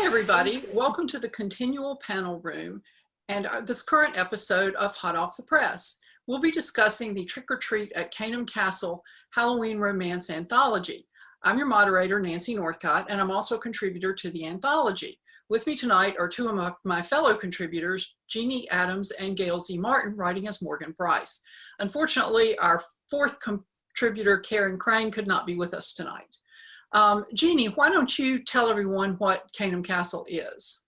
everybody. Welcome to the ConTinual panel room and this current episode of Hot Off the Press. We'll be discussing the Trick or Treat at Caynham Castle Halloween Romance Anthology. I'm your moderator, Nancy Northcott, and I'm also a contributor to the anthology. With me tonight are two of my fellow contributors, Jeannie Adams and Gail Z. Martin, writing as Morgan Bryce. Unfortunately, our fourth contributor, Karen Crane, could not be with us tonight. Jeannie, why don't you tell everyone what Caynham Castle is?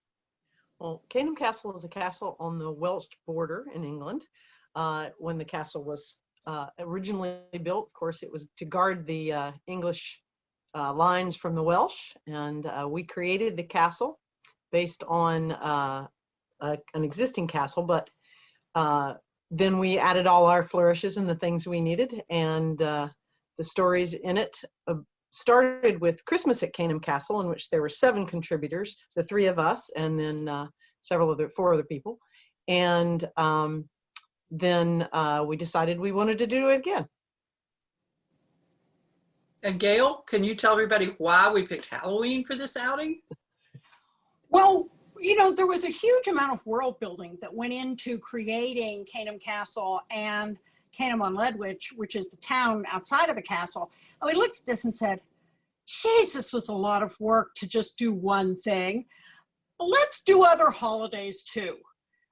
Well, Caynham Castle is a castle on the Welsh border in England. When the castle was originally built, of course, it was to guard the English lines from the Welsh, and we created the castle based on an existing castle, but then we added all our flourishes and the things we needed, and the stories in it started with Christmas at Caynham Castle, in which there were 7 contributors, the 3 of us, and then 4 other people. And then we decided we wanted to do it again. And Gail, can you tell everybody why we picked Halloween for this outing? Well, you know, there was a huge amount of world building that went into creating Caynham Castle and Caynham on Ledwich, which is the town outside of the castle. And we looked at this and said, geez, this was a lot of work to just do one thing. Let's do other holidays too.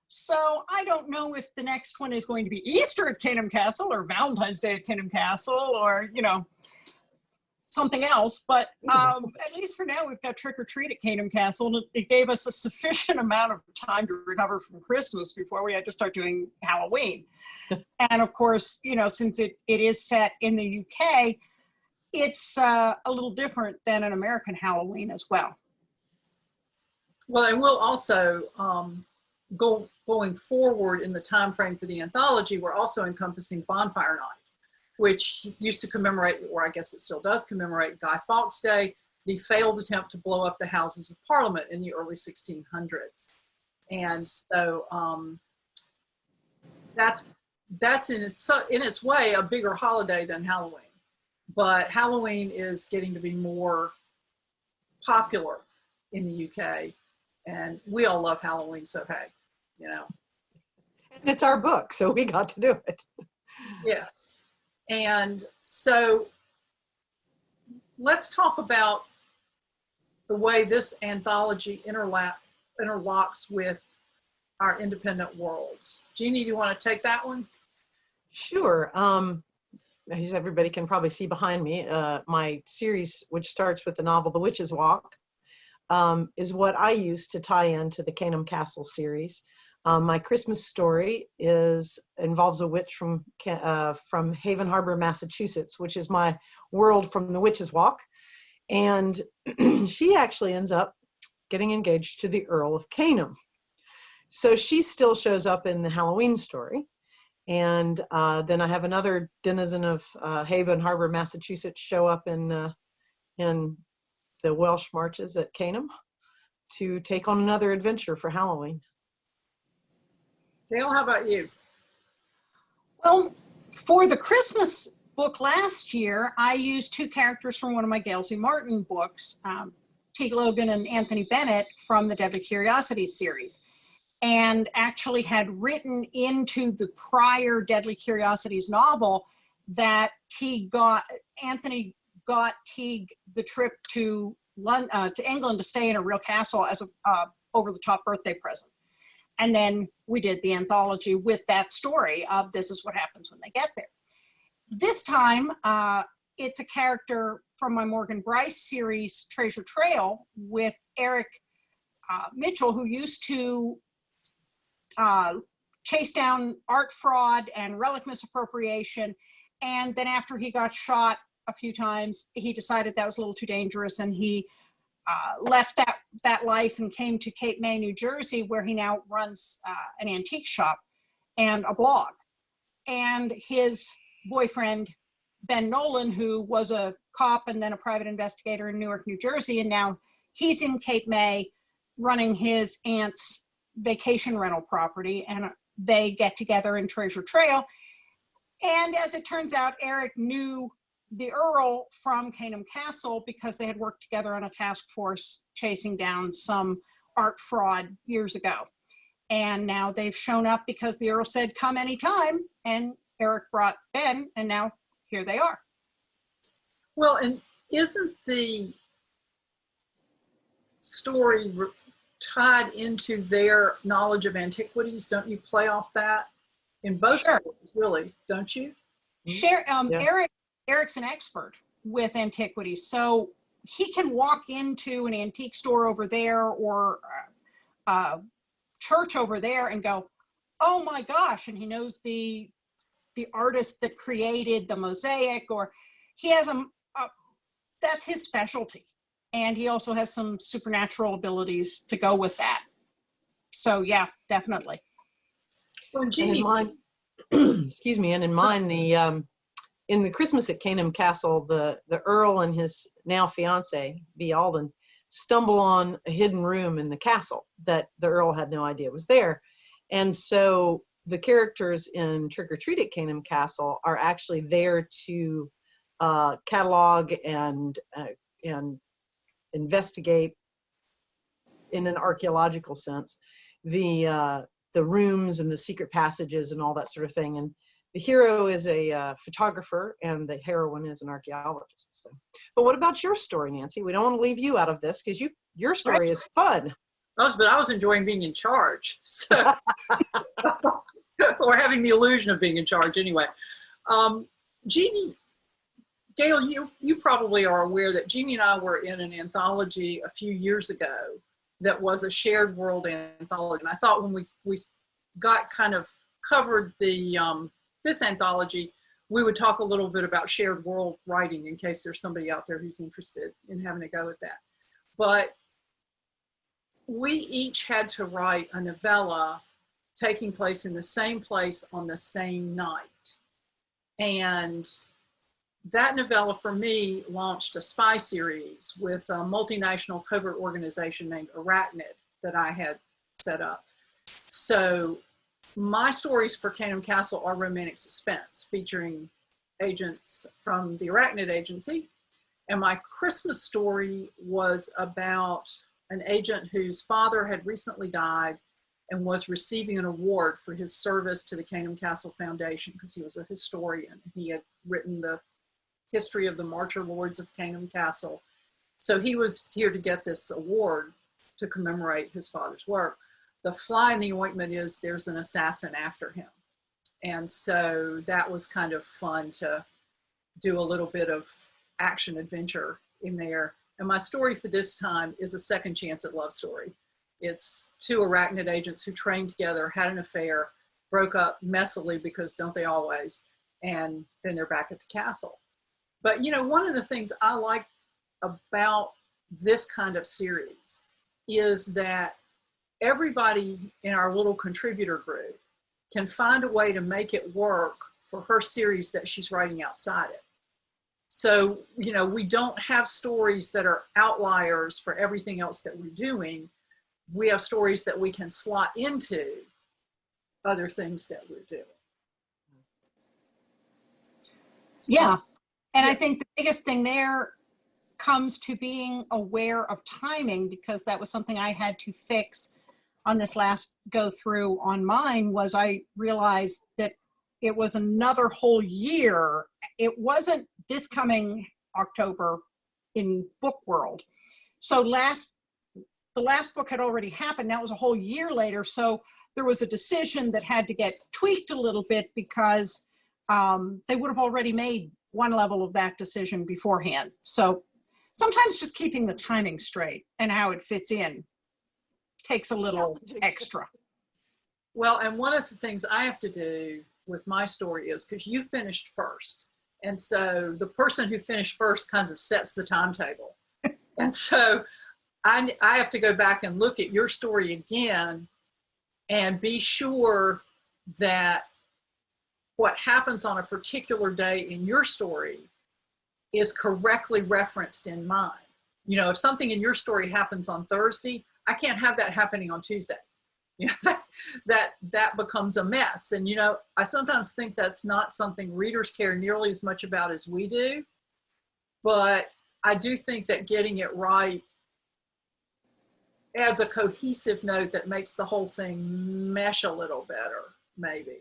So I don't know if the next one is going to be Easter at Caynham Castle or Valentine's Day at Caynham Castle or, you know, something else. But at least for now, we've got Trick or Treat at Caynham Castle. And it gave us a sufficient amount of time to recover from Christmas before we had to start doing Halloween. And of course, you know, since it is set in the UK, it's a little different than an American Halloween as well. Well, and we'll also, going forward in the time frame for the anthology, we're also encompassing Bonfire Night, which used to commemorate, or I guess it still does commemorate, Guy Fawkes Day, the failed attempt to blow up the Houses of Parliament in the early 1600s. And so that's in its way a bigger holiday than Halloween. But Halloween is getting to be more popular in the UK, and we all love Halloween, so hey, you know. And it's our book, so we got to do it. Yes. And so let's talk about the way this anthology interlocks with our independent worlds. Jeannie, do you want to take that one? Sure. As everybody can probably see behind me, my series, which starts with the novel The Witch's Walk, is what I use to tie into the Caynham Castle series. My Christmas story involves a witch from Haven Harbor, Massachusetts, which is my world from The Witch's Walk. And she actually ends up getting engaged to the Earl of Caynham. So she still shows up in the Halloween story. And then I have another denizen of Haven Harbor, Massachusetts show up in the Welsh marches at Caynham to take on another adventure for Halloween. Gail, how about you? Well, for the Christmas book last year, I used 2 characters from one of my Gail Z. Martin books, Teague Logan and Anthony Bennett from the Deadly Curiosities series, and actually had written into the prior Deadly Curiosities novel that Anthony got Teague the trip to England to stay in a real castle as a over-the-top birthday present. And then we did the anthology with that story of this is what happens when they get there. This time, it's a character from my Morgan Bryce series, Treasure Trail, with Eric Mitchell, who used to chase down art fraud and relic misappropriation. And then after he got shot a few times, he decided that was a little too dangerous, and he left that life and came to Cape May, New Jersey, where he now runs an antique shop and a blog. And his boyfriend, Ben Nolan, who was a cop and then a private investigator in Newark, New Jersey, and now he's in Cape May running his aunt's vacation rental property, and they get together in Treasure Trail. And as it turns out, Eric knew the Earl from Caynham Castle because they had worked together on a task force chasing down some art fraud years ago. And now they've shown up because the Earl said, come anytime. And Eric brought Ben, and now here they are. Well, and isn't the story tied into their knowledge of antiquities? Don't you play off that in both Sure. stories, really, don't you? Yeah. Eric's an expert with antiquities, so he can walk into an antique store over there or church over there and go, oh my gosh, and he knows the artist that created the mosaic, or he has that's his specialty. And he also has some supernatural abilities to go with that. So yeah, definitely. Well, Jeannie, and in mine, excuse me, and in mine, in the Christmas at Caynham Castle, the Earl and his now fiance, B. Alden, stumble on a hidden room in the castle that the Earl had no idea was there. And so the characters in Trick or Treat at Caynham Castle are actually there to catalog and investigate, in an archaeological sense, the rooms and the secret passages and all that sort of thing. And the hero is a photographer, and the heroine is an archaeologist. So. But what about your story, Nancy? We don't want to leave you out of this because your story is fun. But I was enjoying being in charge, so or having the illusion of being in charge anyway. Jeannie, Gail, you probably are aware that Jeannie and I were in an anthology a few years ago that was a shared world anthology. And I thought when we got kind of covered this anthology, we would talk a little bit about shared world writing in case there's somebody out there who's interested in having a go at that. But we each had to write a novella taking place in the same place on the same night. And that novella for me launched a spy series with a multinational covert organization named Arachnid that I had set up. So my stories for Caynham Castle are romantic suspense featuring agents from the Arachnid agency. And my Christmas story was about an agent whose father had recently died and was receiving an award for his service to the Caynham Castle Foundation because he was a historian. He had written the history of the Marcher Lords of Caynham Castle. So he was here to get this award to commemorate his father's work. The fly in the ointment is there's an assassin after him. And so that was kind of fun to do a little bit of action adventure in there. And my story for this time is a second chance at love story. It's two Arachnid agents who trained together, had an affair, broke up messily because don't they always, and then they're back at the castle. But you know, one of the things I like about this kind of series is that everybody in our little contributor group can find a way to make it work for her series that she's writing outside it. So, you know, we don't have stories that are outliers for everything else that we're doing. We have stories that we can slot into other things that we're doing. Yeah. And I think the biggest thing there comes to being aware of timing, because that was something I had to fix on this last go through on mine. Was I realized that it was another whole year. It wasn't this coming October in book world. So the last book had already happened. Now it was a whole year later. So there was a decision that had to get tweaked a little bit because they would have already made one level of that decision beforehand. So sometimes just keeping the timing straight and how it fits in takes a little extra. Well, and one of the things I have to do with my story is, because you finished first, and so the person who finished first kind of sets the timetable. And so I have to go back and look at your story again and be sure that what happens on a particular day in your story is correctly referenced in mine. You know, if something in your story happens on Thursday, I can't have that happening on Tuesday. You know, that becomes a mess. And, you know, I sometimes think that's not something readers care nearly as much about as we do. but I do think that getting it right adds a cohesive note that makes the whole thing mesh a little better, maybe.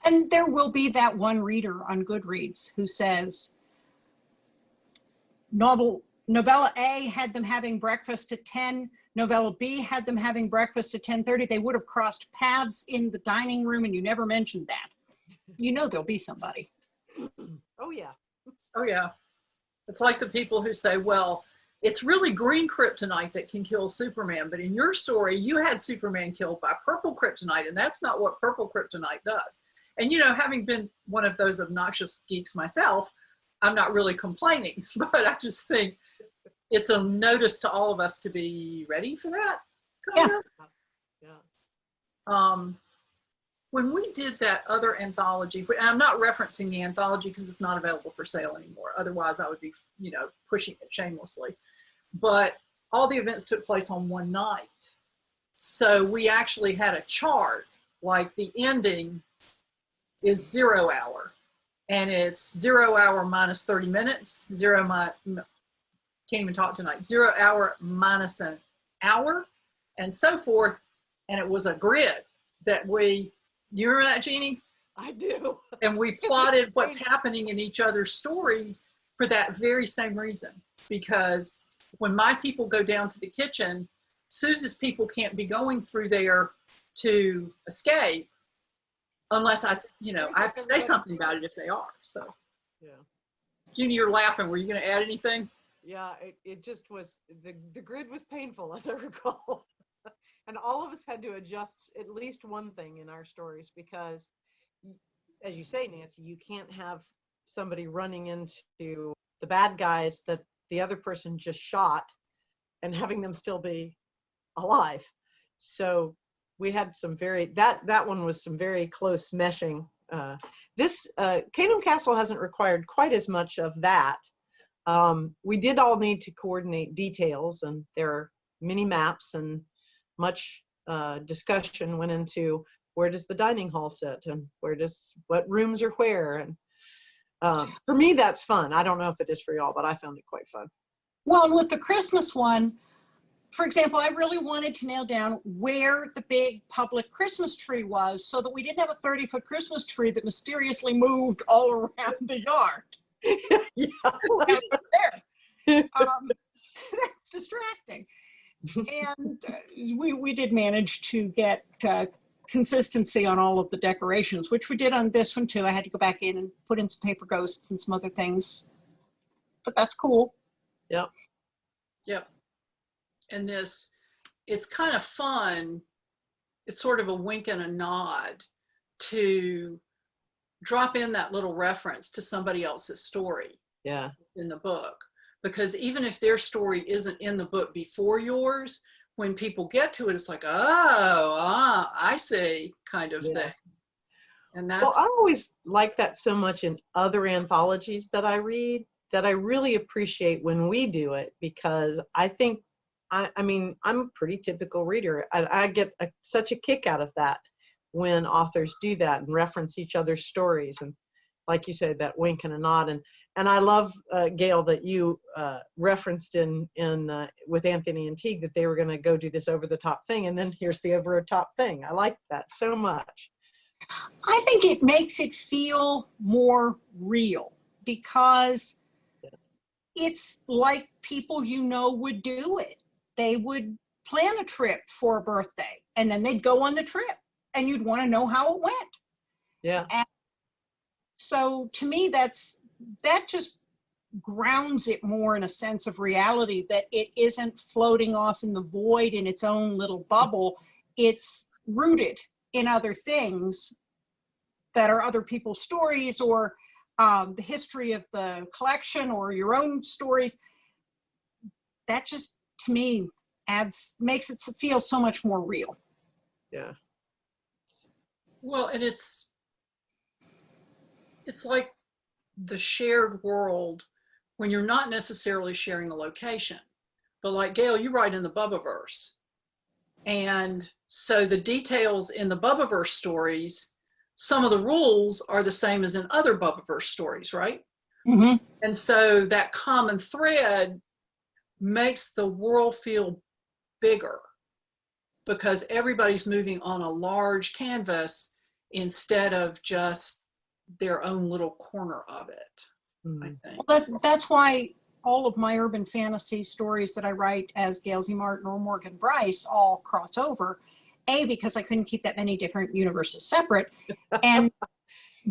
And there will be that one reader on Goodreads who says, novella A had them having breakfast at 10, novella B had them having breakfast at 10:30. They would have crossed paths in the dining room and you never mentioned that. You know there'll be somebody. Oh, yeah. Oh, yeah. It's like the people who say, well, it's really green kryptonite that can kill Superman, but in your story, you had Superman killed by purple kryptonite, and that's not what purple kryptonite does. And, you know, having been one of those obnoxious geeks myself, I'm not really complaining, but I just think it's a notice to all of us to be ready for that. Yeah. Yeah. When we did that other anthology, and I'm not referencing the anthology because it's not available for sale anymore. Otherwise, I would be, you know, pushing it shamelessly. But all the events took place on one night. So we actually had a chart, like the ending is 0 hour. And it's 0 hour minus 30 minutes, can't even talk tonight, 0 hour minus an hour, and so forth. And it was a grid that you remember that, Jeannie? I do. And we plotted what's happening in each other's stories for that very same reason. Because when my people go down to the kitchen, Suze's people can't be going through there to escape unless I have to say something about it if they are. So, yeah. Jeannie, you're laughing. Were you going to add anything? Yeah, it just was, the grid was painful, as I recall. And all of us had to adjust at least one thing in our stories because, as you say, Nancy, you can't have somebody running into the bad guys that the other person just shot and having them still be alive. So we had some that one was some very close meshing. This Caynham Castle hasn't required quite as much of that. We did all need to coordinate details, and there are mini maps and much discussion went into where does the dining hall sit and what rooms are where. And for me, that's fun. I don't know if it is for y'all, but I found it quite fun. Well, with the Christmas one, for example, I really wanted to nail down where the big public Christmas tree was so that we didn't have a 30-foot Christmas tree that mysteriously moved all around the yard. Yeah. There. That's distracting. And we did manage to get consistency on all of the decorations, which we did on this one too. I had to go back in and put in some paper ghosts and some other things, but that's cool. Yep. Yep. And it's kind of fun. It's sort of a wink and a nod to drop in that little reference to somebody else's story. Yeah. In the book. Because even if their story isn't in the book before yours, when people get to it, it's like, I see, kind of thing. And that's... Well, I always like that so much in other anthologies that I read, that I really appreciate when we do it, because I think, I mean, I'm a pretty typical reader. I get such a kick out of that when authors do that and reference each other's stories. And like you said, that wink and a nod. And I love, Gail, that you referenced with Anthony and Teague that they were going to go do this over the top thing. And then here's the over the top thing. I like that so much. I think it makes it feel more real because it's like people would do it. They would plan a trip for a birthday and then they'd go on the trip and you'd want to know how it went. Yeah. And so to me, that just grounds it more in a sense of reality, that it isn't floating off in the void in its own little bubble. It's rooted in other things that are other people's stories or the history of the collection or your own stories. That just, to me, makes it feel so much more real. Yeah. Well, and it's like the shared world when you're not necessarily sharing a location. But like Gail, you write in the Bubbiverse. And so the details in the Bubbiverse stories, some of the rules are the same as in other Bubbiverse stories, right? Mhm. And so that common thread makes the world feel bigger because everybody's moving on a large canvas instead of just their own little corner of it, I think. Well, that's why all of my urban fantasy stories that I write as Gail Z. Martin or Morgan Bryce all cross over. A, because I couldn't keep that many different universes separate. And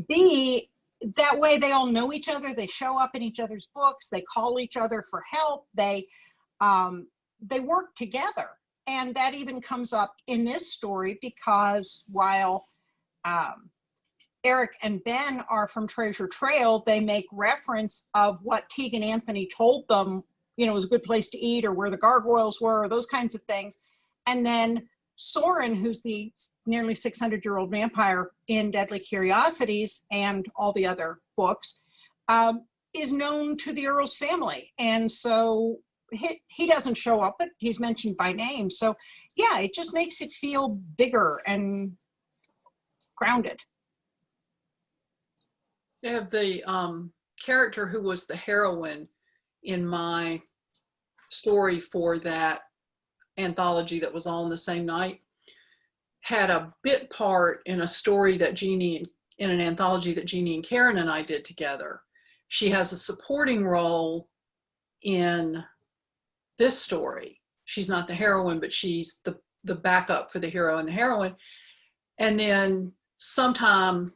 B, that way they all know each other. They show up in each other's books. They call each other for help. They work together. And that even comes up in this story because while Eric and Ben are from Treasure Trail, they make reference of what Teague and Anthony told them, you know, was a good place to eat or where the gargoyles were or those kinds of things. And then Soren, who's the nearly 600-year-old vampire in Deadly Curiosities and all the other books, is known to the Earl's family. And so he doesn't show up, but he's mentioned by name. So yeah, it just makes it feel bigger and grounded. I have the character who was the heroine in my story for that anthology that was all in the same night, had a bit part in a story that Jeannie, in an anthology that Jeannie and Karen and I did together. She has a supporting role in this story. She's not the heroine, but she's the backup for the hero and the heroine. And then sometime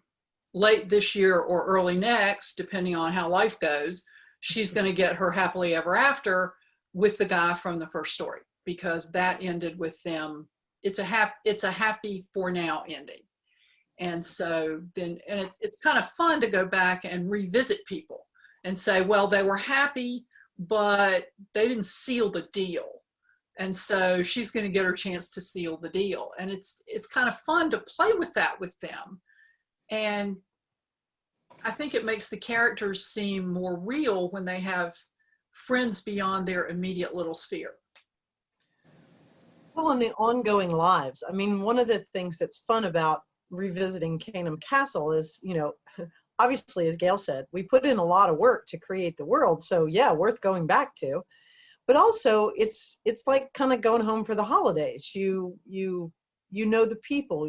late this year or early next, depending on how life goes, she's going to get her happily ever after with the guy from the first story, because that ended with them. It's a happy for now ending. And so then, and it's kind of fun to go back and revisit people and say, well, they were happy, but they didn't seal the deal. And so she's going to get her chance to seal the deal. And it's kind of fun to play with that with them. And I think it makes the characters seem more real when they have friends beyond their immediate little sphere. Well, in the ongoing lives, I mean, one of the things that's fun about revisiting Caynham Castle is, you know, obviously, as Gail said, we put in a lot of work to create the world. So yeah, worth going back to. But also it's like kind of going home for the holidays. You know the people,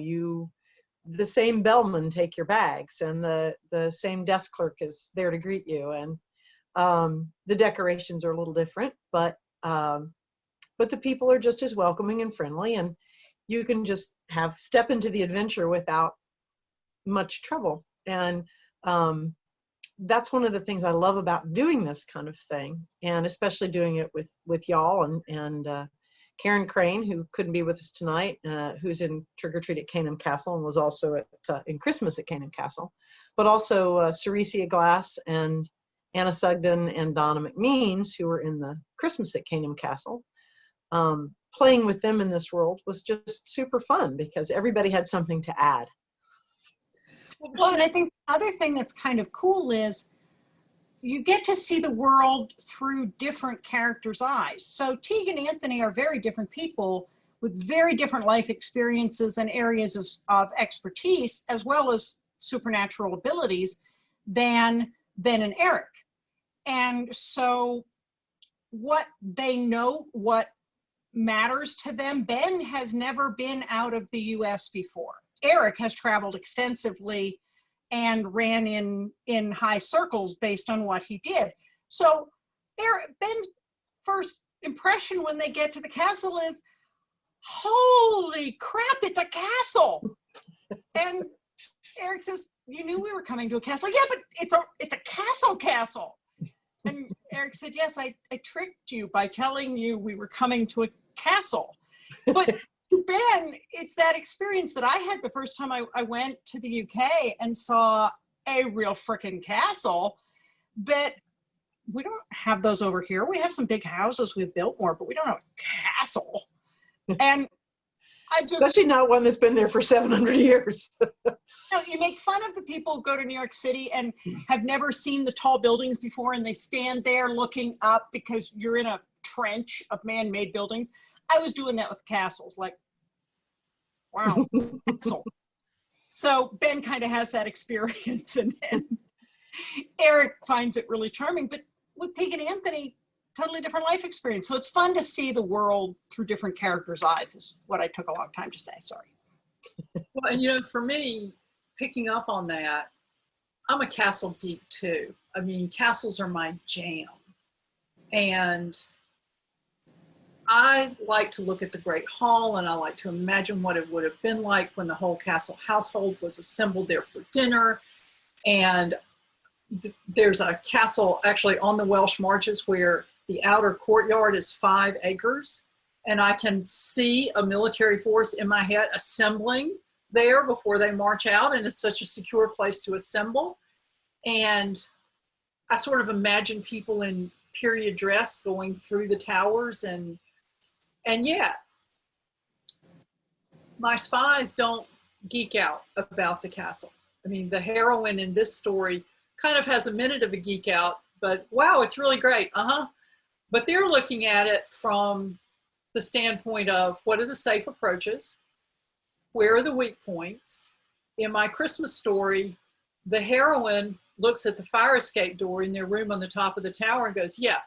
the same bellman take your bags, and the same desk clerk is there to greet you, and the decorations are a little different, but the people are just as welcoming and friendly, and you can just step into the adventure without much trouble. And that's one of the things I love about doing this kind of thing, and especially doing it with y'all and Karen Crane, who couldn't be with us tonight, who's in Trick or Treat at Caynham Castle and was also in Christmas at Caynham Castle, but also Ceresia Glass and Anna Sugden and Donna McMeans, who were in the Christmas at Caynham Castle. Playing with them in this world was just super fun because everybody had something to add. Well, and I think the other thing that's kind of cool is you get to see the world through different characters' eyes. So Teague and Anthony are very different people with very different life experiences and areas of expertise, as well as supernatural abilities, than Ben and Eric. And so what they know, what matters to them, Ben has never been out of the US before. Eric has traveled extensively and ran in high circles based on what he did. So Ben's first impression when they get to the castle is, holy crap, it's a castle. And Eric says, you knew we were coming to a castle. Yeah, but it's a castle. And Eric said, yes, I tricked you by telling you we were coming to a castle. But to Ben, it's that experience that I had the first time I went to the UK and saw a real frickin' castle, that we don't have those over here. We have some big houses we've built more, but we don't have a castle. And I just... Especially not one that's been there for 700 years. You make fun of the people who go to New York City and have never seen the tall buildings before, and they stand there looking up because you're in a trench of man-made buildings. I was doing that with castles, like, wow, castle. So Ben kind of has that experience, and Eric finds it really charming, but with Tegan and Anthony, totally different life experience. So it's fun to see the world through different characters' eyes is what I took a long time to say, sorry. Well, and you know, for me, picking up on that, I'm a castle geek too. I mean, castles are my jam. And I like to look at the Great Hall, and I like to imagine what it would have been like when the whole castle household was assembled there for dinner. And there's a castle actually on the Welsh Marches where the outer courtyard is 5 acres. And I can see a military force in my head assembling there before they march out. And it's such a secure place to assemble. And I sort of imagine people in period dress going through the towers, and yet my spies don't geek out about the castle. I mean, the heroine in this story kind of has a minute of a geek out, but wow, it's really great. But they're looking at it from the standpoint of what are the safe approaches? Where are the weak points? In my Christmas story, the heroine looks at the fire escape door in their room on the top of the tower and goes, yeah,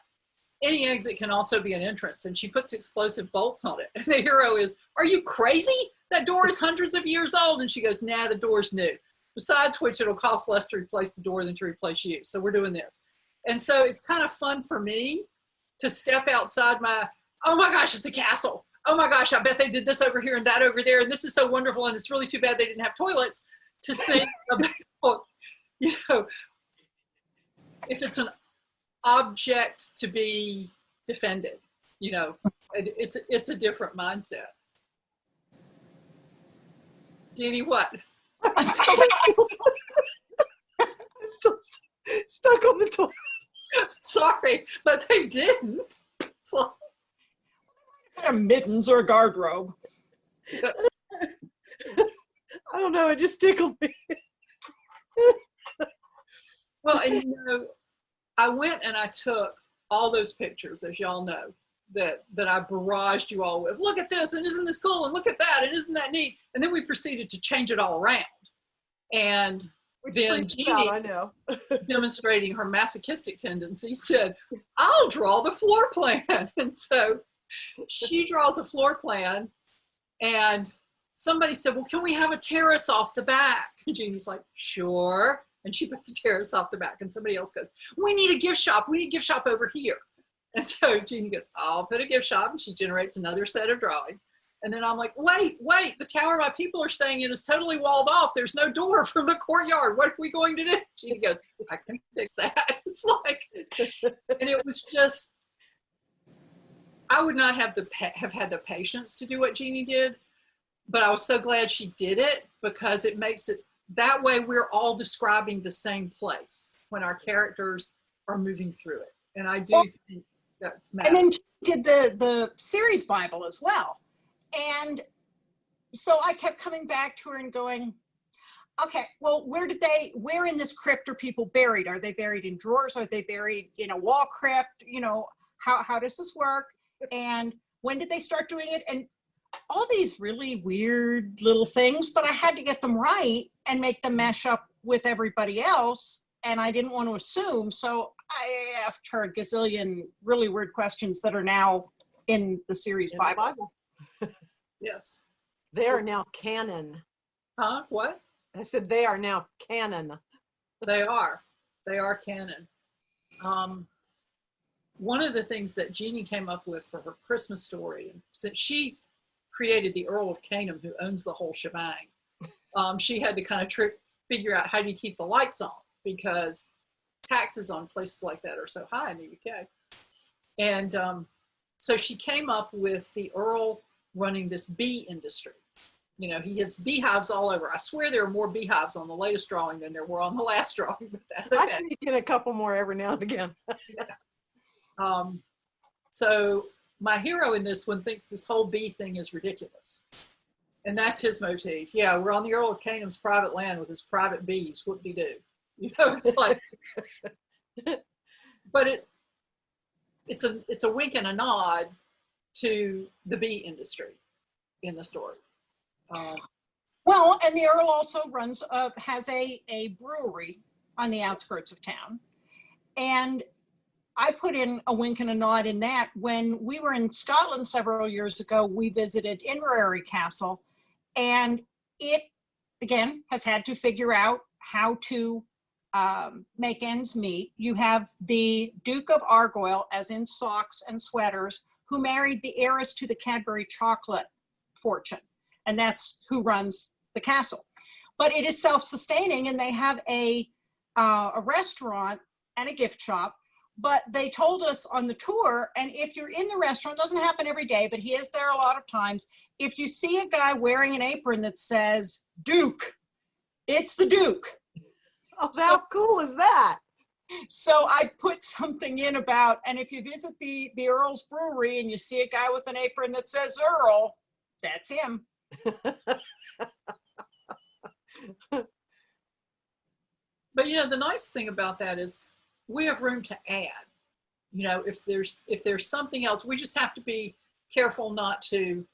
any exit can also be an entrance. And she puts explosive bolts on it. And the hero is, are you crazy? That door is hundreds of years old. And she goes, nah, the door's new. Besides which, it'll cost less to replace the door than to replace you. So we're doing this. And so it's kind of fun for me to step outside my, oh my gosh, it's a castle. Oh my gosh, I bet they did this over here and that over there. And this is so wonderful. And it's really too bad they didn't have toilets, to think about, you know, if it's an object to be defended, you know, it's a different mindset. Jeannie, what? I'm still stuck on the toilet. Sorry, but they didn't. So. Mittens or a guard robe. I don't know, it just tickled me. Well, and you know, I went and I took all those pictures, as y'all know, that I barraged you all with. Look at this, and isn't this cool? And look at that, and isn't that neat? And then we proceeded to change it all around. And Which then Jeannie, I know. demonstrating her masochistic tendency, said, I'll draw the floor plan. And so she draws a floor plan, and somebody said, well, can we have a terrace off the back? And Jeannie's like, sure. And she puts a terrace off the back, and somebody else goes, we need a gift shop. We need a gift shop over here. And so Jeannie goes, I'll put a gift shop, and she generates another set of drawings. And then I'm like, wait, the tower my people are staying in is totally walled off. There's no door from the courtyard. What are we going to do? Jeannie goes, I can fix that. It's like, and it was just, I would not have had the patience to do what Jeannie did, but I was so glad she did it, because it makes it, that way we're all describing the same place when our characters are moving through it. And I do think that's matters. And then she did the series Bible as well. And so I kept coming back to her and going, okay, well, where in this crypt are people buried? Are they buried in drawers? Are they buried in a wall crypt? You know, how does this work? And when did they start doing it? And all these really weird little things, but I had to get them right and make them mesh up with everybody else. And I didn't want to assume. So I asked her a gazillion really weird questions that are now in the series Bible. Yes. They are now canon. Huh? What? I said they are now canon. They are canon. One of the things that Jeannie came up with for her Christmas story, and since she's created the Earl of Caynham, who owns the whole shebang, she had to kind of figure out how do you keep the lights on, because taxes on places like that are so high in the UK. And so she came up with the Earl running this bee industry. You know, he has beehives all over. I swear there are more beehives on the latest drawing than there were on the last drawing, but that's okay. I sneak in a couple more every now and again. Yeah. So my hero in this one thinks this whole bee thing is ridiculous. And that's his motif. Yeah, we're on the Earl of Caynham's private land with his private bees. Whoop-de-doo. You know, it's like, but it's a wink and a nod to the bee industry in the story. Well, and the Earl also has a brewery on the outskirts of town. And I put in a wink and a nod in that. When we were in Scotland several years ago, we visited Inverary Castle, and it, again, has had to figure out how to make ends meet. You have the Duke of Argyll, as in socks and sweaters, who married the heiress to the Cadbury chocolate fortune, and that's who runs the castle. But it is self-sustaining, and they have a restaurant and a gift shop. But they told us on the tour, and if you're in the restaurant, it doesn't happen every day, but he is there a lot of times. If you see a guy wearing an apron that says Duke, it's the Duke. Oh, how cool is that? So I put something in about, and if you visit the Earl's brewery and you see a guy with an apron that says Earl, that's him. But you know, the nice thing about that is we have room to add. You know, if there's something else, we just have to be careful not to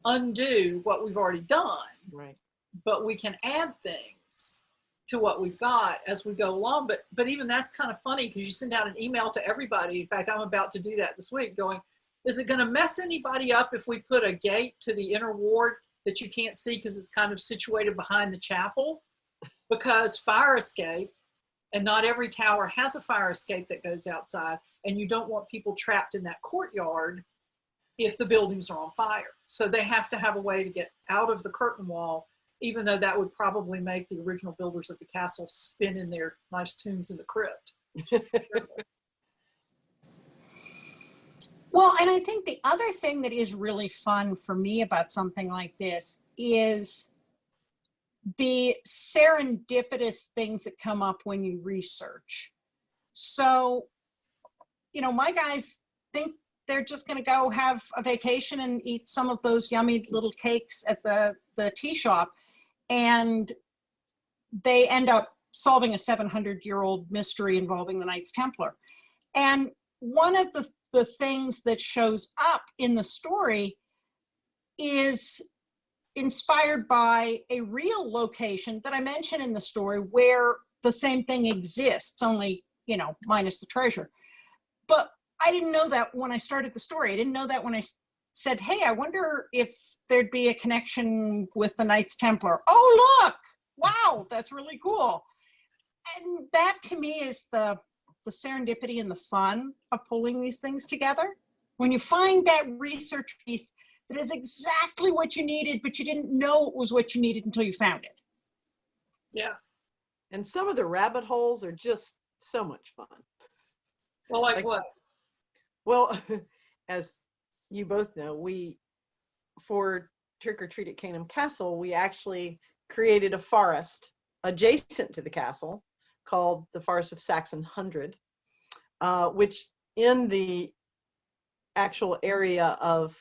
undo what we've already done. Right. But we can add things to what we've got as we go along. But even that's kind of funny, because you send out an email to everybody. In fact, I'm about to do that this week, going, is it going to mess anybody up if we put a gate to the inner ward that you can't see because it's kind of situated behind the chapel? Because fire escape, and not every tower has a fire escape that goes outside, and you don't want people trapped in that courtyard if the buildings are on fire. So they have to have a way to get out of the curtain wall, even though that would probably make the original builders of the castle spin in their nice tombs in the crypt. Well, and I think the other thing that is really fun for me about something like this is the serendipitous things that come up when you research. So, you know, my guys think they're just going to go have a vacation and eat some of those yummy little cakes at the tea shop, and they end up solving a 700-year-old mystery involving the Knights Templar. And one of the things that shows up in the story is inspired by a real location that I mentioned in the story where the same thing exists, only, you know, minus the treasure. But I didn't know that when I started the story. I didn't know that when I said, hey, I wonder if there'd be a connection with the Knights Templar. Oh, look, wow, that's really cool. And that to me is the serendipity and the fun of pulling these things together. When you find that research piece that is exactly what you needed, but you didn't know it was what you needed until you found it. Yeah. And some of the rabbit holes are just so much fun. Well, like what? Well, as you both know, for Trick or Treat at Caynham Castle, we actually created a forest adjacent to the castle called the Forest of Saxon 100, which in the actual area of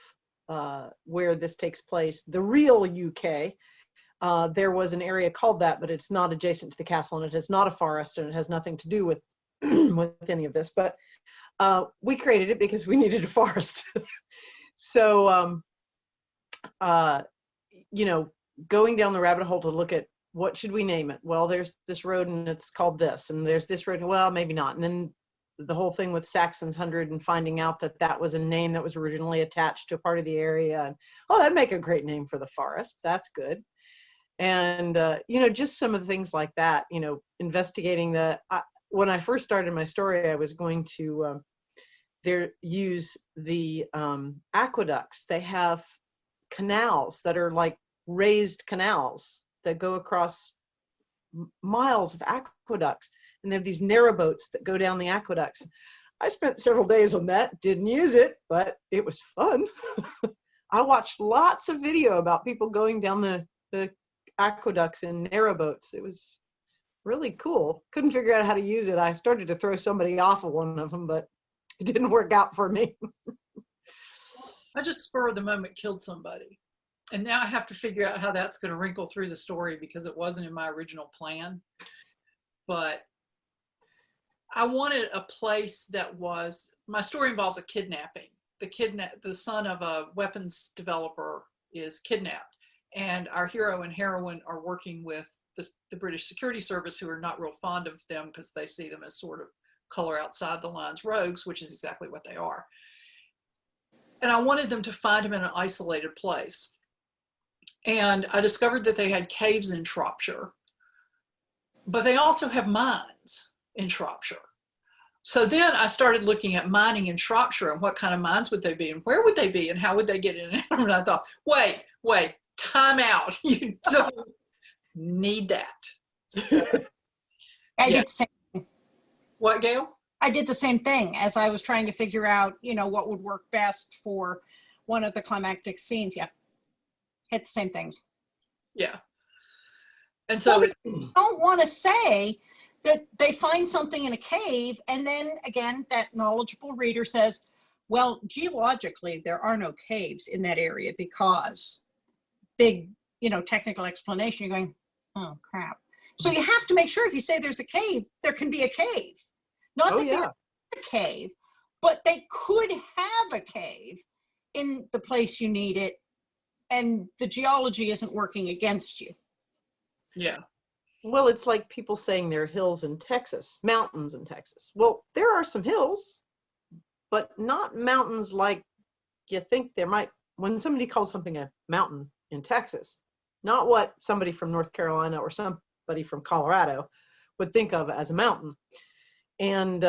where this takes place, the real UK, there was an area called that, but it's not adjacent to the castle, and it is not a forest, and it has nothing to do with with any of this. But we created it because we needed a forest. So, you know, going down the rabbit hole to look at what should we name it? Well, there's this road and it's called this, and there's this road, well, maybe not. And then the whole thing with Saxon's 100 and finding out that that was a name that was originally attached to a part of the area. And, oh, that'd make a great name for the forest. That's good. And, you know, just some of the things like that, you know, investigating when I first started my story, I was going to use the aqueducts. They have canals that are like raised canals that go across miles of aqueducts, and they have these narrowboats that go down the aqueducts. I spent several days on that, didn't use it, but it was fun. I watched lots of video about people going down the aqueducts in narrowboats. It was really cool. Couldn't figure out how to use it. I started to throw somebody off of one of them, but it didn't work out for me. I just spur of the moment killed somebody. And now I have to figure out how that's going to wrinkle through the story, because it wasn't in my original plan. But I wanted a place that was, my story involves a kidnapping. The son of a weapons developer is kidnapped, and our hero and heroine are working with the British Security Service, who are not real fond of them because they see them as sort of color outside the lines rogues, which is exactly what they are. And I wanted them to find him in an isolated place. And I discovered that they had caves in Shropshire, but they also have mines in Shropshire. So then I started looking at mining in Shropshire and what kind of mines would they be and where would they be and how would they get in and out. And I thought, wait, time out. You don't need that. So, I did the same. What, Gail? I did the same thing as I was trying to figure out, what would work best for one of the climactic scenes. Yeah, hit the same things. Yeah. And so I don't want to say that they find something in a cave and then again that knowledgeable reader says, well, geologically there are no caves in that area because big, technical explanation. You're going, oh crap. So you have to make sure if you say there's a cave, there can be a cave. Not that there's a cave, but they could have a cave in the place you need it, and the geology isn't working against you. Yeah. Well, it's like people saying there are hills in Texas, mountains in Texas. Well, there are some hills, but not mountains like you think there might. When somebody calls something a mountain in Texas, not what somebody from North Carolina or somebody from Colorado would think of as a mountain. And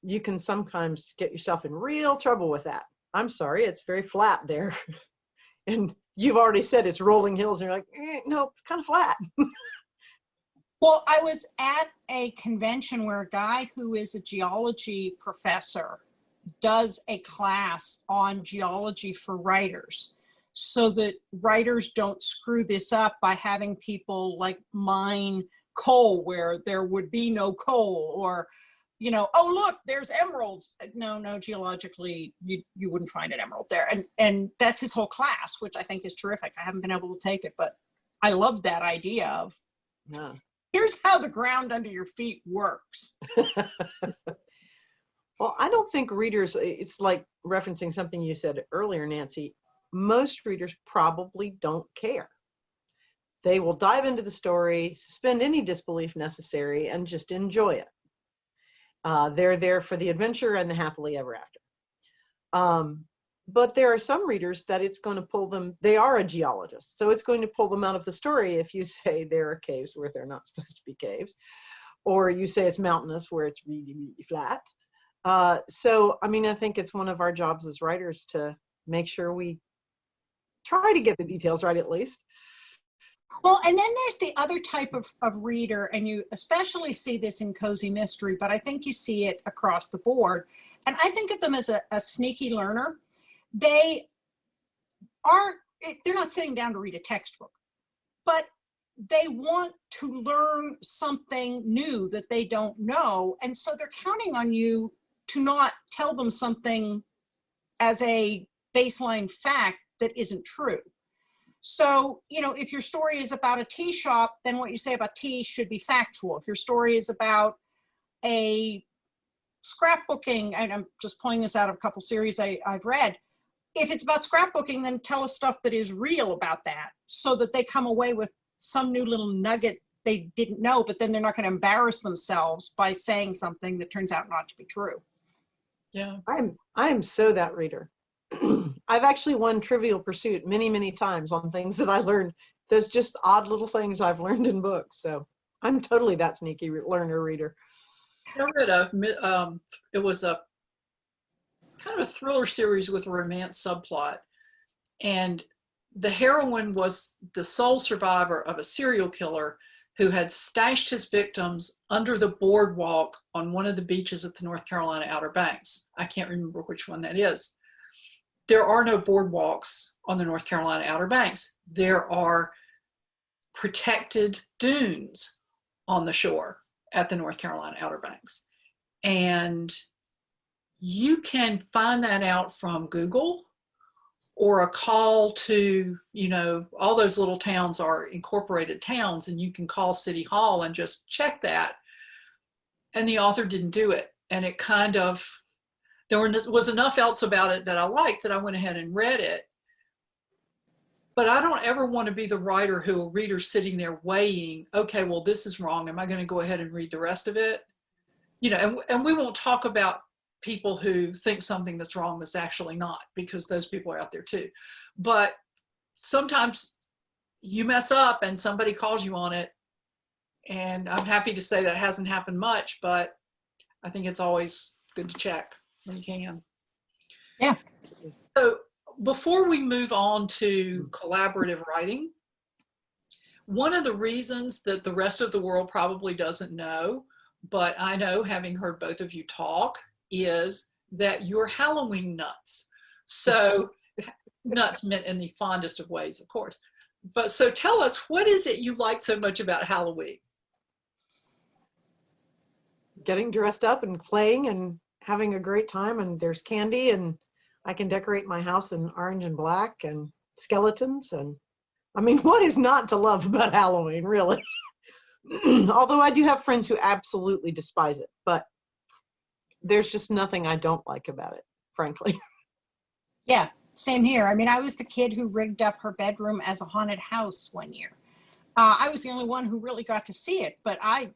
you can sometimes get yourself in real trouble with that. I'm sorry, it's very flat there. And you've already said it's rolling hills, and you're like, no, it's kind of flat. Well, I was at a convention where a guy who is a geology professor does a class on geology for writers so that writers don't screw this up by having people like mine coal where there would be no coal, or oh look, there's emeralds. No, geologically you wouldn't find an emerald there. And that's his whole class, which I think is terrific. I haven't been able to take it, but I love that idea of here's how the ground under your feet works. Well, I don't think readers, it's like referencing something you said earlier, Nancy, most readers probably don't care. They will dive into the story, suspend any disbelief necessary, and just enjoy it. They're there for the adventure and the happily ever after. But there are some readers that it's going to pull them, they are a geologist, so it's going to pull them out of the story if you say there are caves where they're not supposed to be caves, or you say it's mountainous where it's really, really flat. So, I mean, I think it's one of our jobs as writers to make sure we try to get the details right at least. Well, and then there's the other type of reader, and you especially see this in cozy mystery, but I think you see it across the board. And I think of them as a sneaky learner. They're not sitting down to read a textbook, but they want to learn something new that they don't know. And so they're counting on you to not tell them something as a baseline fact that isn't true. So, if your story is about a tea shop, then what you say about tea should be factual. If your story is about a scrapbooking, and I'm just pulling this out of a couple series I've read, if it's about scrapbooking, then tell us stuff that is real about that so that they come away with some new little nugget they didn't know, but then they're not going to embarrass themselves by saying something that turns out not to be true. Yeah. I'm so that reader. I've actually won Trivial Pursuit many, many times on things that I learned. There's just odd little things I've learned in books. So I'm totally that sneaky learner reader. I read it was a kind of a thriller series with a romance subplot. And the heroine was the sole survivor of a serial killer who had stashed his victims under the boardwalk on one of the beaches at the North Carolina Outer Banks. I can't remember which one that is. There are no boardwalks on the North Carolina Outer Banks. There are protected dunes on the shore at the North Carolina Outer Banks. And you can find that out from Google or a call to, all those little towns are incorporated towns, and you can call City Hall and just check that. And the author didn't do it. And it kind of, there was enough else about it that I liked that I went ahead and read it. but I don't ever want to be the writer who a reader's sitting there weighing, okay, well, this is wrong. Am I going to go ahead and read the rest of it? You know, and we won't talk about people who think something that's wrong that's actually not, because those people are out there too. But sometimes you mess up and somebody calls you on it. And I'm happy to say that hasn't happened much, but I think it's always good to check when you can. Yeah. So before we move on to collaborative writing, one of the reasons that the rest of the world probably doesn't know, but I know having heard both of you talk, is that you're Halloween nuts. So nuts meant in the fondest of ways, of course. But so tell us, what is it you like so much about Halloween? Getting dressed up and playing and having a great time, and there's candy, and I can decorate my house in orange and black and skeletons. And I mean, what is not to love about Halloween, really? Although I do have friends who absolutely despise it, but there's just nothing I don't like about it, frankly. Yeah, same here. I mean, I was the kid who rigged up her bedroom as a haunted house one year. I was the only one who really got to see it, but I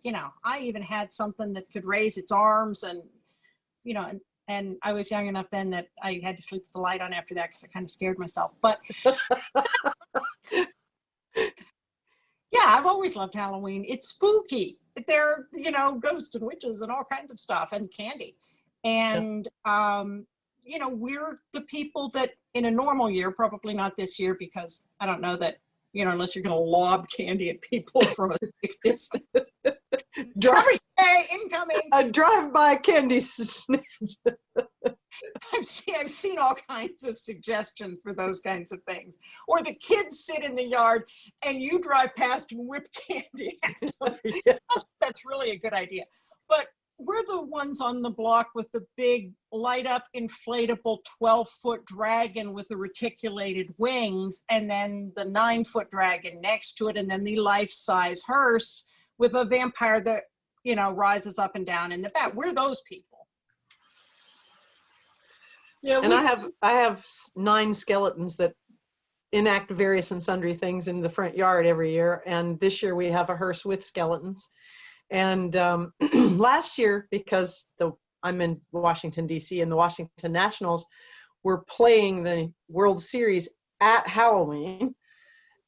even had something that could raise its arms, and, and I was young enough then that I had to sleep with the light on after that because I kind of scared myself. But yeah, I've always loved Halloween. It's spooky. There are, ghosts and witches and all kinds of stuff, and candy. And, we're the people that in a normal year, probably not this year, because I don't know that, unless you're going to lob candy at people from a safe distance. Incoming. A drive-by candy snatch. I've seen all kinds of suggestions for those kinds of things. Or the kids sit in the yard and you drive past and whip candy at them. Yeah. That's really a good idea. But we're the ones on the block with the big light-up inflatable 12-foot dragon with the reticulated wings, and then the 9-foot dragon next to it, and then the life-size hearse with a vampire that, rises up and down in the back. We're those people. Yeah, and I have 9 skeletons that enact various and sundry things in the front yard every year, and this year we have a hearse with skeletons. And last year, because I'm in Washington, D.C., and the Washington Nationals were playing the World Series at Halloween,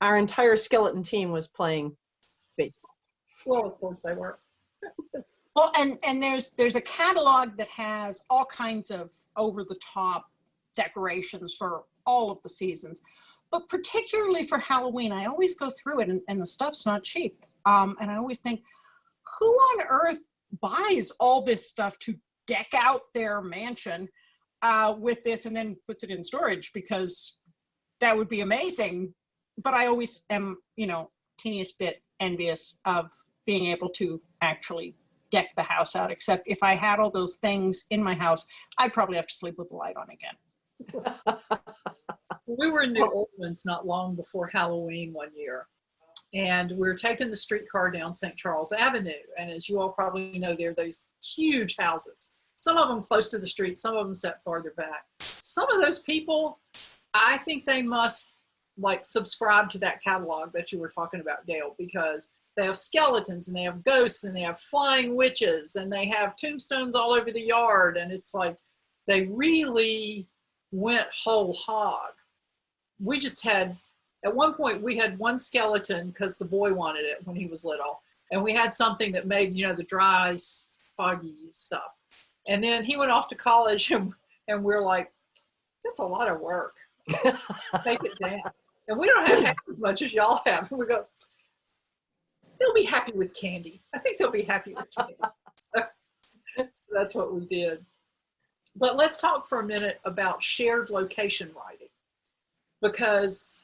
our entire skeleton team was playing baseball. Well, of course they were. Well, and there's a catalog that has all kinds of over-the-top decorations for all of the seasons. But particularly for Halloween, I always go through it, and the stuff's not cheap. And I always think, who on earth buys all this stuff to deck out their mansion with this and then puts it in storage? Because that would be amazing. But I always am, teeniest bit envious of being able to actually deck the house out. Except if I had all those things in my house, I'd probably have to sleep with the light on again. We were in New Orleans not long before Halloween one year. And we were taking the streetcar down St. Charles Avenue. And as you all probably know, there are those huge houses. Some of them close to the street, some of them set farther back. Some of those people, I think they must subscribe to that catalog that you were talking about, Gail, because they have skeletons and they have ghosts and they have flying witches and they have tombstones all over the yard. And it's like they really went whole hog. We just had, at one point, we had one skeleton because the boy wanted it when he was little. And we had something that made, the dry, foggy stuff. And then he went off to college and we're like, that's a lot of work. Take it down. And we don't have half as much as y'all have. And we go, they'll be happy with candy. I think they'll be happy with candy. So that's what we did. But let's talk for a minute about shared location writing, because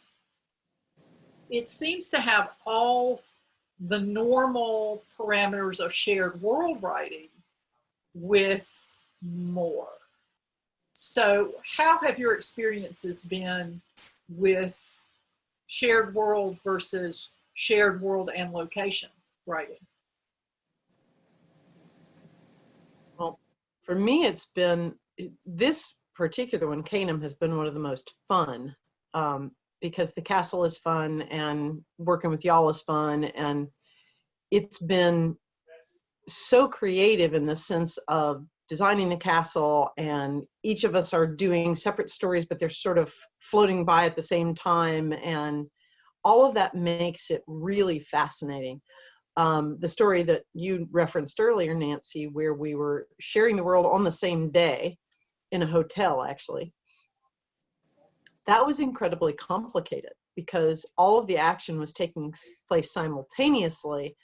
it seems to have all the normal parameters of shared world writing with more. So how have your experiences been with shared world versus shared world and location writing? Well, for me, it's been, this particular one, Caynham, has been one of the most fun. because the castle is fun and working with y'all is fun. And it's been so creative in the sense of designing the castle, and each of us are doing separate stories, but they're sort of floating by at the same time. And all of that makes it really fascinating. The story that you referenced earlier, Nancy, where we were sharing the world on the same day in a hotel, actually, that was incredibly complicated because all of the action was taking place simultaneously.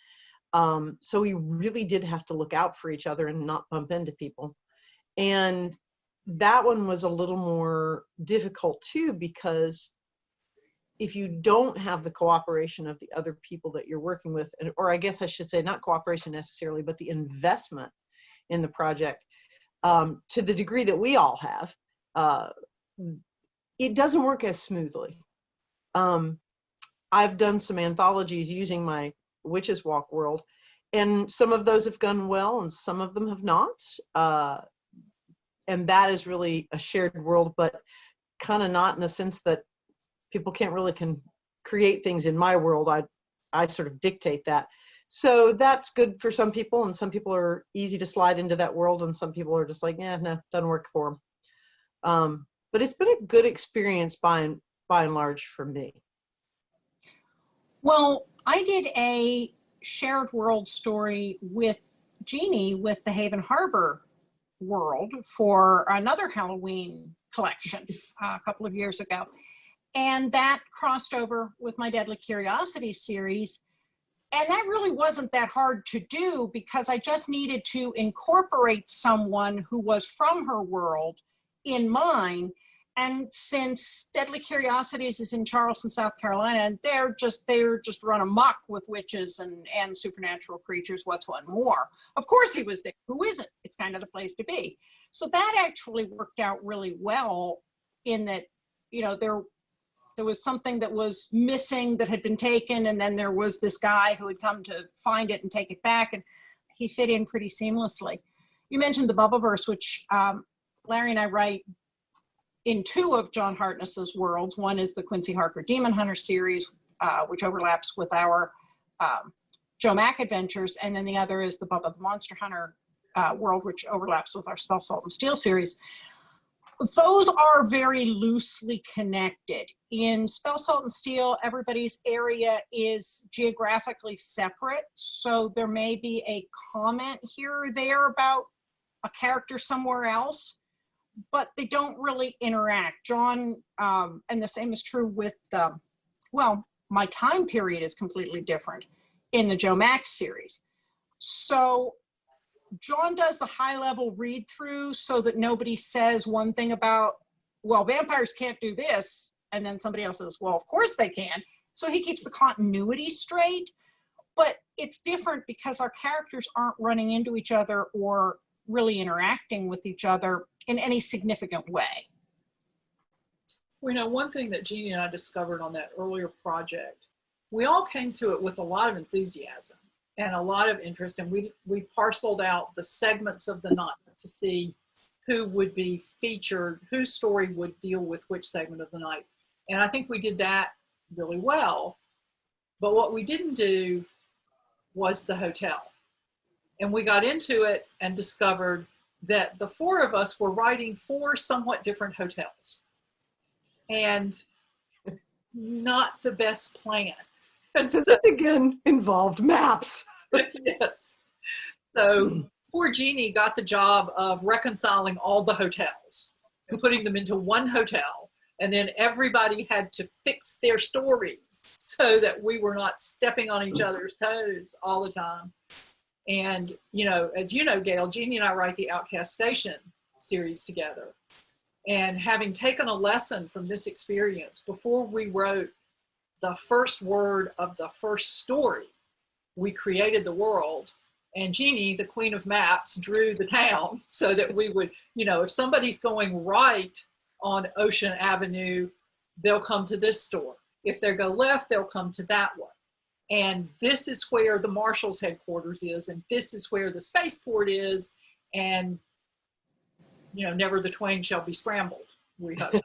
So we really did have to look out for each other and not bump into people. And that one was a little more difficult too, because if you don't have the cooperation of the other people that you're working with, or I guess I should say not cooperation necessarily, but the investment in the project, to the degree that we all have, it doesn't work as smoothly. I've done some anthologies using my Witches Walk world, and some of those have gone well and some of them have not. And that is really a shared world, but kind of not in the sense that people can't really create things in my world. I sort of dictate that. So that's good for some people, and some people are easy to slide into that world, and some people are just like, yeah, no, doesn't work for them. But it's been a good experience by and large for me. Well, I did a shared world story with Jeannie with the Haven Harbor world for another Halloween collection a couple of years ago. And that crossed over with my Deadly Curiosities series. And that really wasn't that hard to do because I just needed to incorporate someone who was from her world in mine. And since Deadly Curiosities is in Charleston, South Carolina, and they're just run amok with witches and supernatural creatures, what's one more? Of course he was there. Who isn't? It's kind of the place to be. So that actually worked out really well in that, you know, there was something that was missing that had been taken, and then there was this guy who had come to find it and take it back, and he fit in pretty seamlessly. You mentioned the Bubbiverse, which Larry and I write in two of John Hartness's worlds. One is the Quincy Harker Demon Hunter series, which overlaps with our Joe Mack adventures, and then the other is the Bubba the Monster Hunter world, which overlaps with our Spell, Salt, and Steel series. Those are very loosely connected. In Spell, Salt, and Steel, everybody's area is geographically separate, so there may be a comment here or there about a character somewhere else, but they don't really interact. John, and the same is true with well, my time period is completely different in the Joe Max series. So John does the high-level read-through so that nobody says one thing about, well, vampires can't do this, and then somebody else says, well, of course they can. So he keeps the continuity straight, but it's different because our characters aren't running into each other or really interacting with each other in any significant way. Well, you know, one thing that Jeannie and I discovered on that earlier project, we all came to it with a lot of enthusiasm and a lot of interest, and we parceled out the segments of the night to see who would be featured, whose story would deal with which segment of the night. And I think we did that really well. But what we didn't do was the hotel. And we got into it and discovered that the four of us were writing four somewhat different hotels. And not the best plan. And So this again involved maps. Yes. So poor Jeannie got the job of reconciling all the hotels and putting them into one hotel. And then everybody had to fix their stories so that we were not stepping on each other's toes all the time. And, you know, as you know, Gail, Jeannie and I write the Outcast Station series together. And having taken a lesson from this experience, before we wrote the first word of the first story, we created the world, and Jeannie, the queen of maps, drew the town so that we would, you know, if somebody's going right on Ocean Avenue, they'll come to this store. If they go left, they'll come to that one. And this is where the Marshal's headquarters is, and this is where the spaceport is, and, you know, never the twain shall be scrambled, we hope.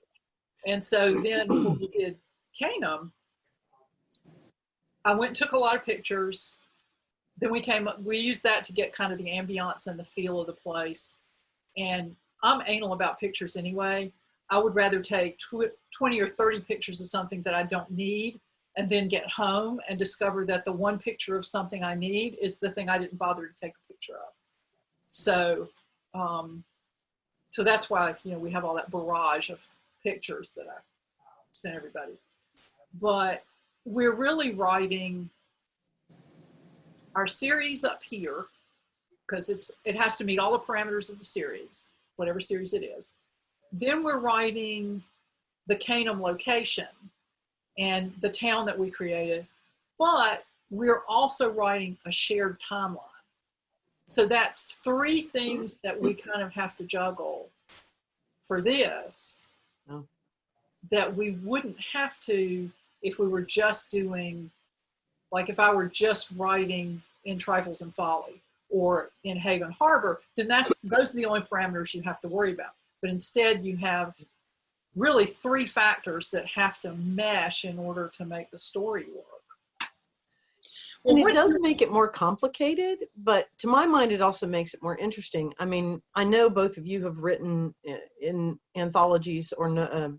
And so then when we did Caynham, I went and took a lot of pictures. Then we used that to get kind of the ambiance and the feel of the place. And I'm anal about pictures anyway. I would rather take 20 or 30 pictures of something that I don't need and then get home and discover that the one picture of something I need is the thing I didn't bother to take a picture of. So, so that's why, you know, we have all that barrage of pictures that I sent everybody. But we're really writing our series up here because it has to meet all the parameters of the series, whatever series it is. Then we're writing the Caynham location and the town that we created, but we're also writing a shared timeline. So that's 3 things that we kind of have to juggle for this that we wouldn't have to if we were just doing, like if I were just writing in Trifles and Folly or in Haven Harbor, then those are the only parameters you have to worry about. But instead you have really 3 factors that have to mesh in order to make the story work. And it does make it more complicated, but to my mind, it also makes it more interesting. I mean, I know both of you have written in anthologies or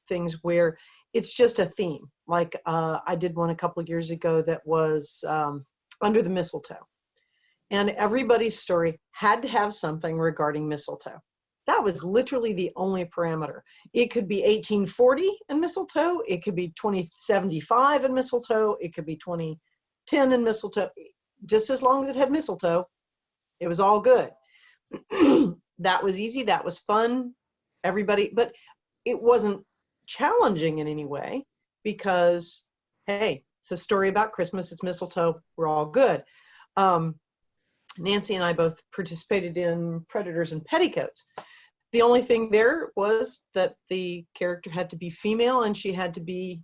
things where it's just a theme. Like I did one a couple of years ago that was Under the Mistletoe. And everybody's story had to have something regarding mistletoe. That was literally the only parameter. It could be 1840 in mistletoe. It could be 2075 in mistletoe. It could be 2010 in mistletoe. Just as long as it had mistletoe, it was all good. That was easy. That was fun. Everybody, but it wasn't challenging in any way because, hey, it's a story about Christmas. It's mistletoe. We're all good. Nancy and I both participated in Predators and Petticoats. The only thing there was that the character had to be female and she had to be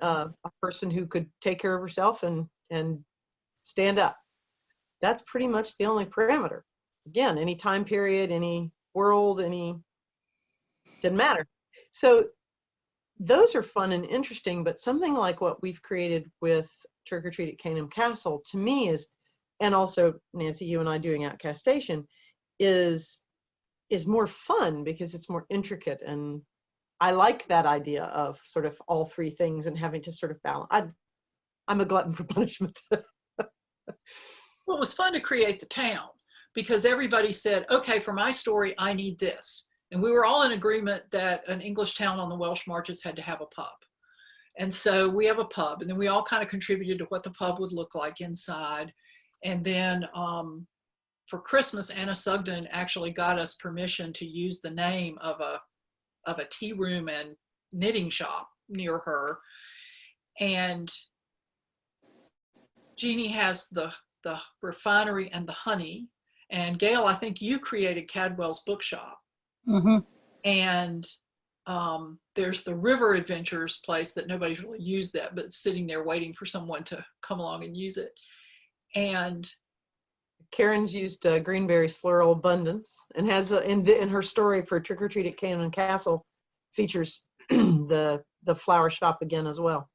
a person who could take care of herself and stand up. That's pretty much the only parameter. Again, any time period, any world, didn't matter. So those are fun and interesting, but something like what we've created with Trick or Treat at Caynham Castle, to me is, and also Nancy, you and I doing Outcast Station, is more fun because it's more intricate. And I like that idea of sort of all 3 things and having to sort of balance. I'm a glutton for punishment. Well, it was fun to create the town because everybody said, okay, for my story, I need this. And we were all in agreement that an English town on the Welsh marches had to have a pub. And so we have a pub, and then we all kind of contributed to what the pub would look like inside. And then for Christmas, Anna Sugden actually got us permission to use the name of a tea room and knitting shop near her. And Jeannie has the refinery and the honey. And Gail, I think you created Cadwell's bookshop. Mm-hmm. And there's the River Adventures place that nobody's really used that, but it's sitting there waiting for someone to come along and use it. And Karen's used Greenberry's Floral Abundance and has in her story for Trick or Treat at Caynham Castle features the flower shop again as well.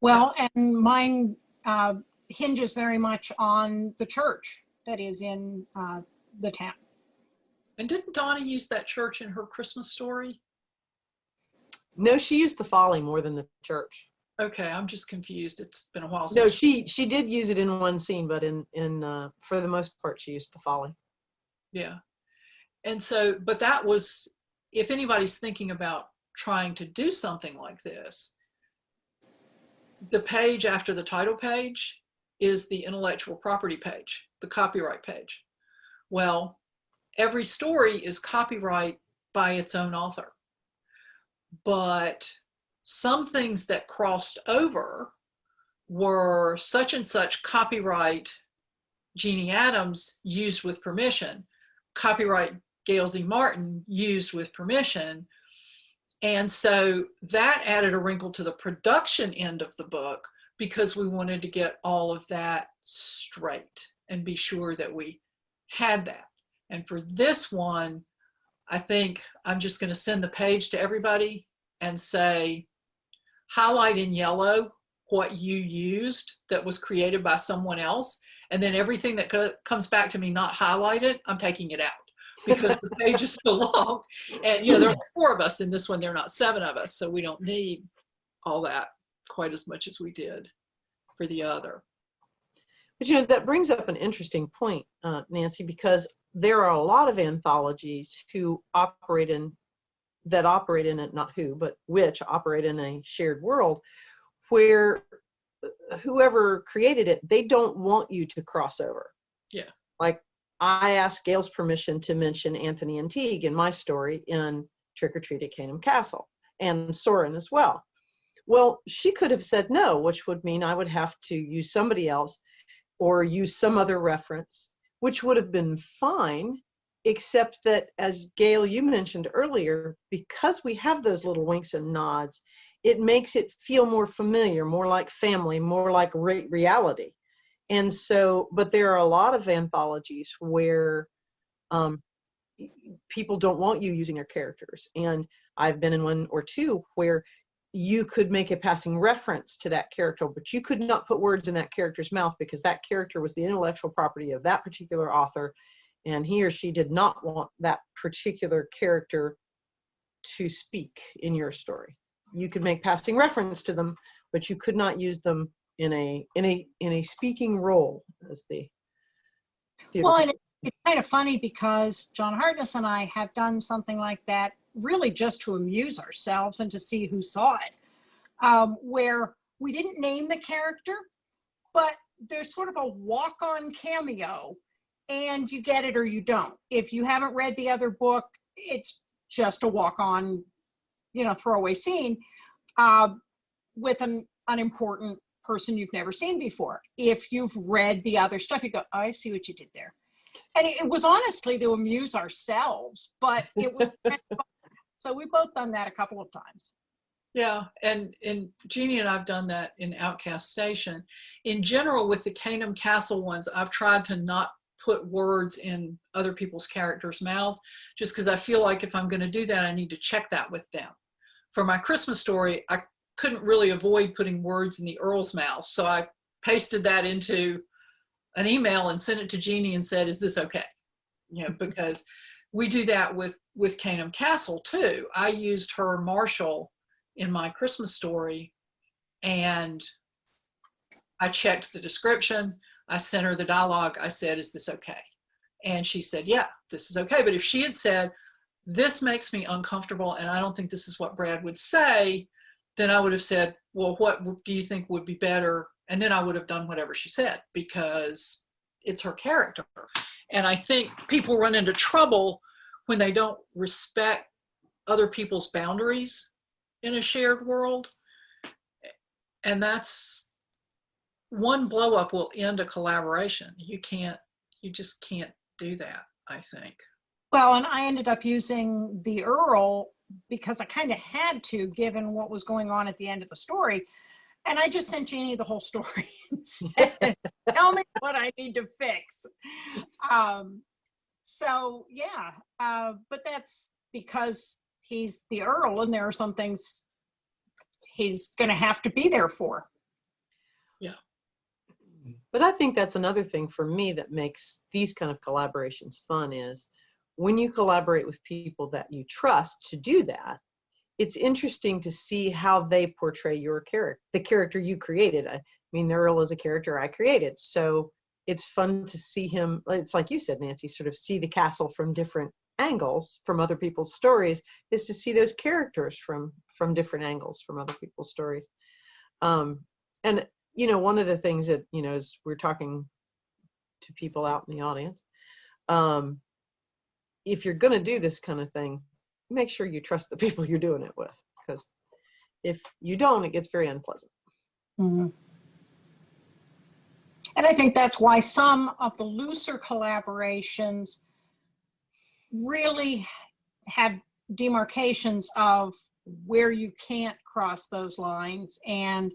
Well, and mine hinges very much on the church that is in the town. And didn't Donna use that church in her Christmas story? No, she used the Folly more than the church. Okay, I'm just confused. It's been a while since. No, she did use it in one scene, but in for the most part, she used the Folly. Yeah. And so, but that was, if anybody's thinking about trying to do something like this, the page after the title page is the intellectual property page, the copyright page. Well, every story is copyright by its own author. But some things that crossed over were such and such copyright Jeannie Adams used with permission, copyright Gail Z. Martin used with permission. And so that added a wrinkle to the production end of the book because we wanted to get all of that straight and be sure that we had that. And for this one, I think I'm just going to send the page to everybody and say, highlight in yellow what you used that was created by someone else. And then everything that comes back to me not highlighted, I'm taking it out because the page is so long. And, you know, there are 4 of us in this one, there are not 7 of us. So we don't need all that quite as much as we did for the other. But, you know, that brings up an interesting point, Nancy, because there are a lot of anthologies who operate in, not who, but which operate in a shared world where whoever created it, they don't want you to cross over. Yeah. Like, I asked Gail's permission to mention Anthony and Teague in my story in Trick or Treat at Caynham Castle, and Soren as well. Well, she could have said no, which would mean I would have to use somebody else or use some other reference, which would have been fine, except that, as Gail, you mentioned earlier, because we have those little winks and nods, it makes it feel more familiar, more like family, more like reality. And so, but there are a lot of anthologies where people don't want you using their characters. And I've been in 1 or 2 where you could make a passing reference to that character, but you could not put words in that character's mouth because that character was the intellectual property of that particular author, and he or she did not want that particular character to speak in your story. You could make passing reference to them, but you could not use them in a speaking role, as the theater. Well, and it's kind of funny because John Hartness and I have done something like that really just to amuse ourselves and to see who saw it, where we didn't name the character, but there's sort of a walk-on cameo, and you get it or you don't. If you haven't read the other book, it's just a walk-on, you know, throwaway scene with an unimportant person you've never seen before. If you've read the other stuff, you go, oh, I see what you did there. And it was honestly to amuse ourselves, but it was kind of fun. So we've both done that a couple of times. Yeah, and Jeannie and I've done that in Outcast Station. In general, with the Caynham Castle ones, I've tried to not put words in other people's characters' mouths, just because I feel like if I'm going to do that, I need to check that with them. For my Christmas story, I couldn't really avoid putting words in the Earl's mouth, so I pasted that into an email and sent it to Jeannie and said, is this okay? You know, because we do that with Caynham Castle too. I used her Marshall in my Christmas story, and I checked the description. I sent her the dialogue. I said, is this okay? And she said, yeah, this is okay. But if she had said, this makes me uncomfortable and I don't think this is what Brad would say, then I would have said, well, what do you think would be better? And then I would have done whatever she said, because it's her character. And I think people run into trouble when they don't respect other people's boundaries in a shared world. And that's, one blow up will end a collaboration. You just can't do that, I think. Well, and I ended up using the Earl because I kind of had to, given what was going on at the end of the story. And I just sent Jeannie the whole story and said, tell me what I need to fix. So yeah, but that's because he's the Earl and there are some things he's going to have to be there for. Yeah. But I think that's another thing for me that makes these kind of collaborations fun, is when you collaborate with people that you trust to do that, it's interesting to see how they portray your character, the character you created. I mean, the Earl is a character I created, so it's fun to see him, it's like you said, Nancy, sort of see the castle from different angles from other people's stories, is to see those characters from different angles from other people's stories. And, you know, one of the things that, you know, as we're talking to people out in the audience, if you're going to do this kind of thing, make sure you trust the people you're doing it with, because if you don't, it gets very unpleasant. Mm-hmm. And I think that's why some of the looser collaborations really have demarcations of where you can't cross those lines, and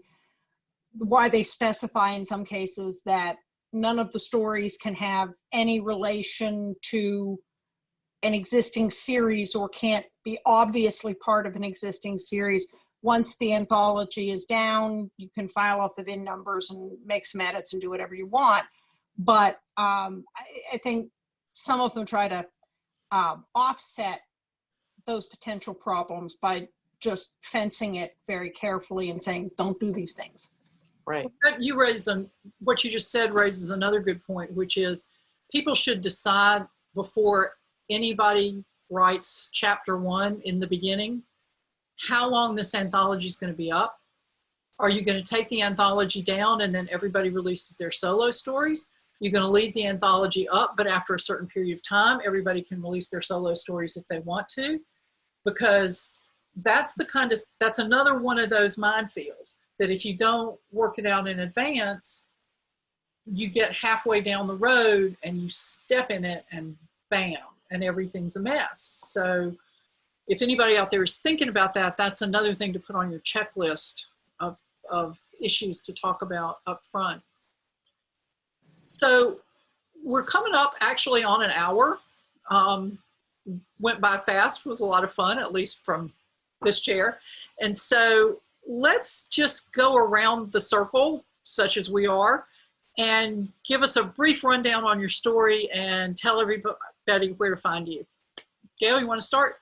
why they specify in some cases that none of the stories can have any relation to an existing series or can't be obviously part of an existing series once the anthology is down, you can file off the VIN numbers and make some edits and do whatever you want. But I think some of them try to offset those potential problems by just fencing it very carefully and saying, don't do these things. Right. You raised what you just said raises another good point, which is people should decide before anybody writes chapter 1 in the beginning, how long this anthology is going to be up. Are you going to take the anthology down and then everybody releases their solo stories? You're going to leave the anthology up, but after a certain period of time, everybody can release their solo stories if they want to, because that's another one of those minefields that if you don't work it out in advance, you get halfway down the road and you step in it and bam, and everything's a mess. So if anybody out there is thinking about that, that's another thing to put on your checklist of issues to talk about up front. So we're coming up actually on an hour. Went by fast, was a lot of fun, at least from this chair. And so let's just go around the circle, such as we are, and give us a brief rundown on your story and tell everybody where to find you. Gail, you want to start?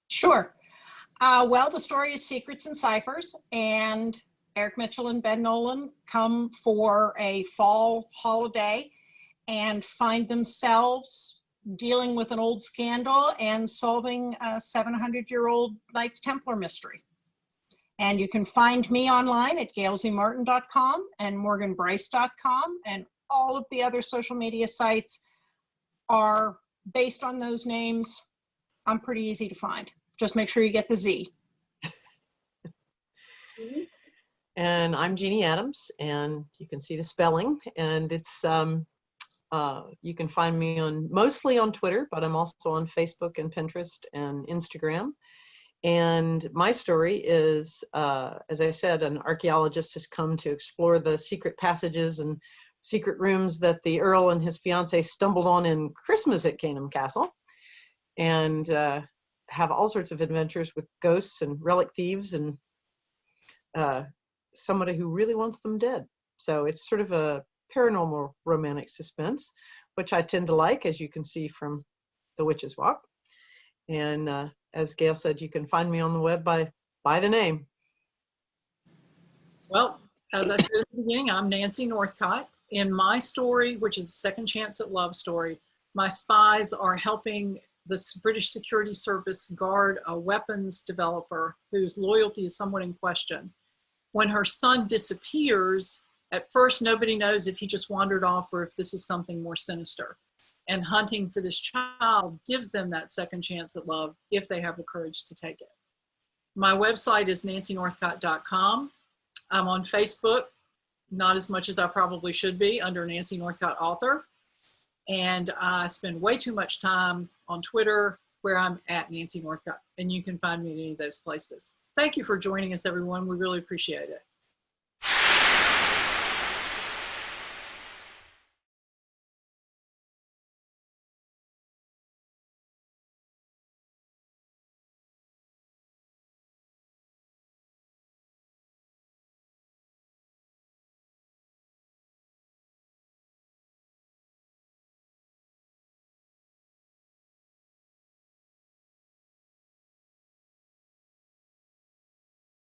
Sure. Well, the story is Secrets and Ciphers, and Eric Mitchell and Ben Nolan come for a fall holiday and find themselves dealing with an old scandal and solving a 700-year-old Knights Templar mystery. And you can find me online at gailzmartin.com and morganbryce.com, and all of the other social media sites are based on those names. I'm pretty easy to find. Just make sure you get the Z. And I'm Jeannie Adams, and you can see the spelling. And it's you can find me mostly on Twitter, but I'm also on Facebook and Pinterest and Instagram. And my story is, as I said, an archaeologist has come to explore the secret passages and secret rooms that the Earl and his fiancée stumbled on in Christmas at Caynham Castle, and have all sorts of adventures with ghosts and relic thieves and somebody who really wants them dead. So it's sort of a paranormal romantic suspense, which I tend to like, as you can see from The Witch's Walk. And as Gail said, you can find me on the web by the name. Well, as I said at the beginning, I'm Nancy Northcott. In my story, which is a second chance at love story, my spies are helping the British Security Service guard a weapons developer whose loyalty is somewhat in question. When her son disappears, at first nobody knows if he just wandered off or if this is something more sinister. And hunting for this child gives them that second chance at love if they have the courage to take it. My website is nancynorthcott.com. I'm on Facebook, not as much as I probably should be, under Nancy Northcott Author. And I spend way too much time on Twitter, where I'm at Nancy Northcott. And you can find me at any of those places. Thank you for joining us, everyone. We really appreciate it.